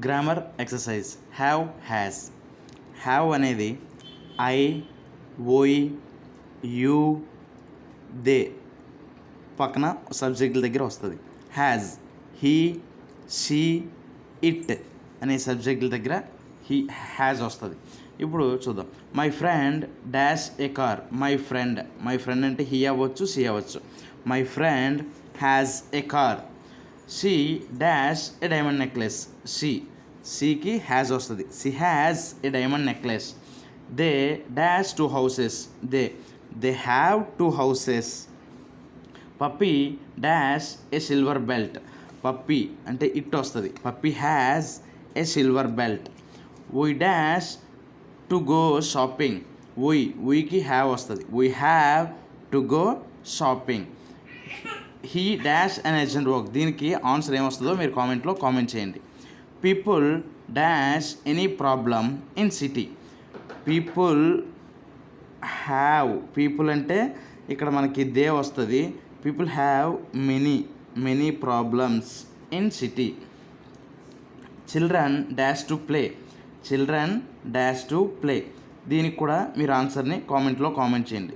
Grammar exercise have has. Have అనేది I, ఓయ్, you, they పక్కన సబ్జెక్టుల దగ్గర వస్తుంది. హ్యాజ్ హీ, షీ, ఇట్ అనే సబ్జెక్టుల దగ్గర హ్యాజ్ వస్తుంది. ఇప్పుడు చూద్దాం. My friend dash a car. My friend అంటే హీ అవ్వచ్చు, షీ అవ్వచ్చు. My friend has a car. She dash a diamond necklace. షీకి హ్యాజ్ వస్తుంది. She has a diamond necklace. They dash 2 houses. They have 2 houses. Puppy dash a silver belt. Puppy అంటే it వస్తుంది. Puppy has a silver belt. We dash to go shopping. వీకి have వస్తుంది. We have to go shopping. He dash an urgent work. దీనికి answer ఏమొస్తుందో మీరు కామెంట్లో comment చేయండి. People dash any problem in city. People అంటే ఇక్కడ మనకి దే వస్తుంది. People have many problems in city. Children dash to play. దీనికి కూడా మీరు ఆన్సర్ని కామెంట్లో కామెంట్ చేయండి.